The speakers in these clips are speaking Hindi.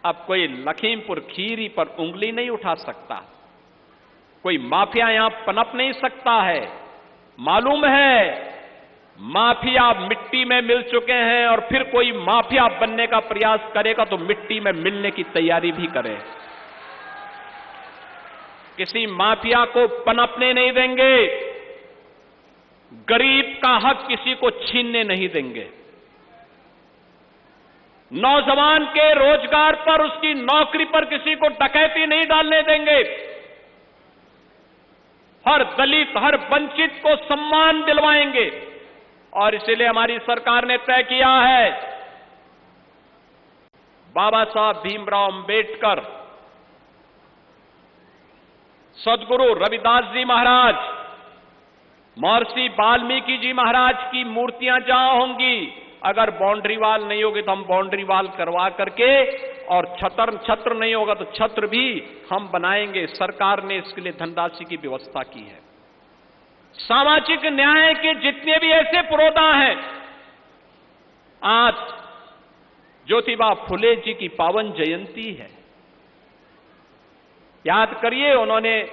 अब कोई लखीमपुर खीरी पर उंगली नहीं उठा सकता, कोई माफिया यहां पनप नहीं सकता है। मालूम है माफिया मिट्टी में मिल चुके हैं और फिर कोई माफिया बनने का प्रयास करेगा तो मिट्टी में मिलने की तैयारी भी करे। किसी माफिया को पनपने नहीं देंगे, गरीब का हक किसी को छीनने नहीं देंगे, नौजवान के रोजगार पर, उसकी नौकरी पर किसी को डकैती नहीं डालने देंगे, हर दलित, हर वंचित को सम्मान दिलवाएंगे। और इसीलिए हमारी सरकार ने तय किया है, बाबा साहब भीमराव अंबेडकर, सदगुरु रविदास जी महाराज, महर्षि वाल्मीकि जी महाराज की मूर्तियां जहां होंगी, अगर बाउंड्री वाल नहीं होगी तो हम बाउंड्री वाल करवा करके, और छत्र नहीं होगा तो छत्र भी हम बनाएंगे। सरकार ने इसके लिए धनराशि की व्यवस्था की है। सामाजिक न्याय के जितने भी ऐसे पुरोधा हैं, आज ज्योतिबा फुले जी की पावन जयंती है। याद करिए, उन्होंने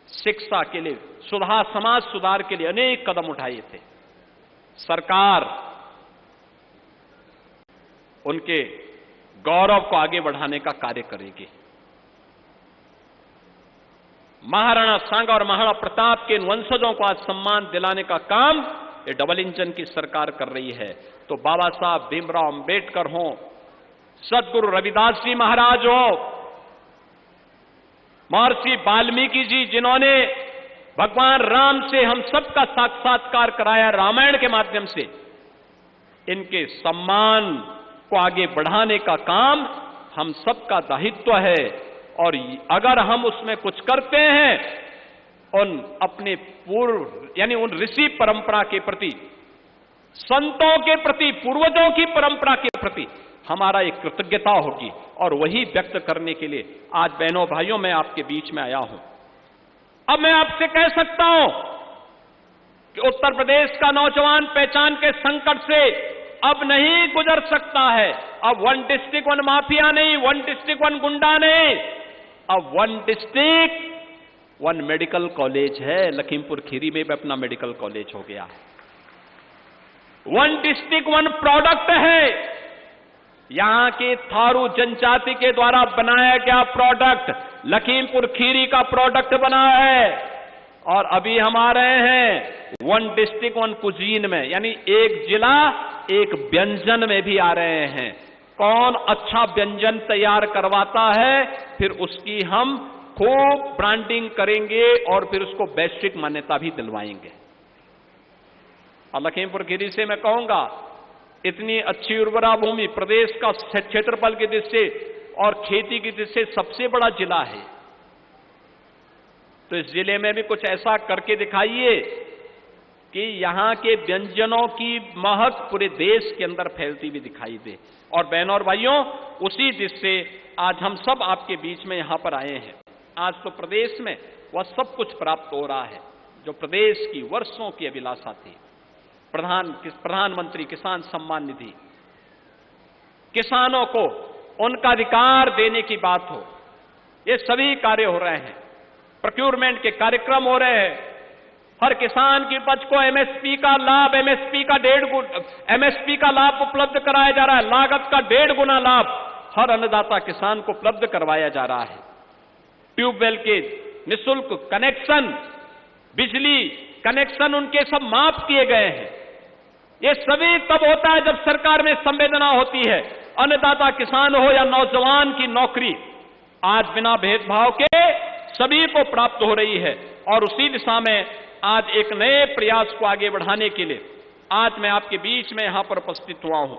शिक्षा के लिए, समाज सुधार के लिए अनेक कदम उठाए थे। सरकार उनके गौरव को आगे बढ़ाने का कार्य करेगी। महाराणा सांगा और महाराणा प्रताप के वंशजों को आज सम्मान दिलाने का काम ये डबल इंजन की सरकार कर रही है। तो बाबा साहब भीमराव अंबेडकर हो, सदगुरु रविदास जी महाराज हो, महर्षि वाल्मीकि जी, जिन्होंने भगवान राम से हम सबका साक्षात्कार कराया रामायण के माध्यम से, इनके सम्मान को आगे बढ़ाने का काम हम सबका दायित्व है। और अगर हम उसमें कुछ करते हैं, उन अपने पूर्व यानी उन ऋषि परंपरा के प्रति, संतों के प्रति, पूर्वजों की परंपरा के प्रति हमारा एक कृतज्ञता होगी। और वही व्यक्त करने के लिए आज बहनों भाइयों मैं आपके बीच में आया हूं। अब मैं आपसे कह सकता हूं कि उत्तर प्रदेश का नौजवान पहचान के संकट से अब नहीं गुजर सकता है। अब 1 डिस्ट्रिक्ट 1 माफिया नहीं, 1 डिस्ट्रिक्ट 1 गुंडा नहीं, अब 1 डिस्ट्रिक्ट 1 मेडिकल कॉलेज है। लखीमपुर खीरी में भी अपना मेडिकल कॉलेज हो गया है। 1 डिस्ट्रिक्ट 1 प्रोडक्ट है। यहां के थारू जनजाति के द्वारा बनाया गया प्रोडक्ट लखीमपुर खीरी का प्रोडक्ट बना है। और अभी हम आ रहे हैं 1 डिस्ट्रिक्ट 1 कुजीन में, यानी एक जिला एक व्यंजन में भी आ रहे हैं। कौन अच्छा व्यंजन तैयार करवाता है, फिर उसकी हम खूब ब्रांडिंग करेंगे और फिर उसको वैश्विक मान्यता भी दिलवाएंगे। और लखीमपुर खीरी से मैं कहूंगा, इतनी अच्छी उर्वरा भूमि, प्रदेश का क्षेत्रफल की दृष्टि से और खेती की दृष्टि से सबसे बड़ा जिला है। तो इस जिले में भी कुछ ऐसा करके दिखाइए कि यहां के व्यंजनों की महक पूरे देश के अंदर फैलती हुई दिखाई दे। और बहनों और भाइयों, उसी दृष्टि से आज हम सब आपके बीच में यहां पर आए हैं। आज तो प्रदेश में वह सब कुछ प्राप्त हो रहा है जो प्रदेश की वर्षों की अभिलाषा थी। प्रधानमंत्री किसान सम्मान निधि, किसानों को उनका अधिकार देने की बात हो, ये सभी कार्य हो रहे हैं। प्रोक्योरमेंट के कार्यक्रम हो रहे हैं। हर किसान की उपज को एमएसपी का लाभ, एमएसपी का लाभ उपलब्ध कराया जा रहा है। लागत का 1.5 गुना लाभ हर अन्नदाता किसान को उपलब्ध करवाया जा रहा है। ट्यूबवेल के निःशुल्क कनेक्शन, बिजली कनेक्शन उनके सब माफ किए गए हैं। ये सभी तब होता है जब सरकार में संवेदना होती है। अन्नदाता किसान हो या नौजवान की नौकरी, आज बिना भेदभाव के सभी को प्राप्त हो रही है। और उसी दिशा में आज एक नए प्रयास को आगे बढ़ाने के लिए आज मैं आपके बीच में यहां पर उपस्थित हुआ हूं।